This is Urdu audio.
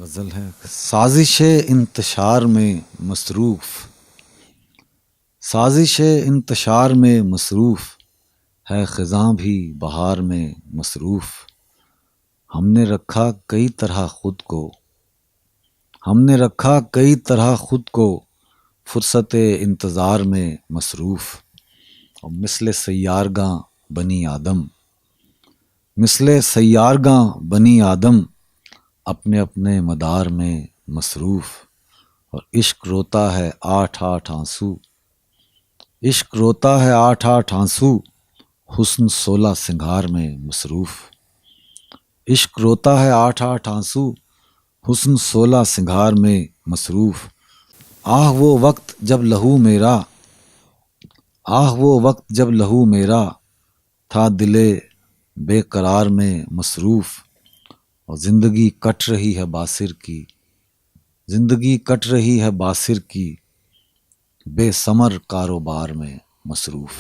غزل ہے سازش انتشار میں مصروف، سازش انتشار میں مصروف ہے خزاں بھی بہار میں مصروف۔ ہم نے رکھا کئی طرح خود کو، ہم نے رکھا کئی طرح خود کو فرصت انتظار میں مصروف۔ اور مثل سیارگاں بنی آدم، مثل سیارگاں بنی آدم اپنے اپنے مدار میں مصروف۔ اور عشق روتا ہے آٹھ آٹھ آنسو، عشق روتا ہے آٹھ آٹھ آنسو حسن سولہ سنگھار میں مصروف۔ عشق روتا ہے آٹھ آٹھ آنسو حسن سولہ سنگھار میں مصروف۔ آہ وہ وقت جب لہو میرا، آہ وہ وقت جب لہو میرا تھا دل بے قرار میں مصروف۔ اور زندگی کٹ رہی ہے باسر کی، زندگی کٹ رہی ہے باسر کی بے ثمر کاروبار میں مصروف۔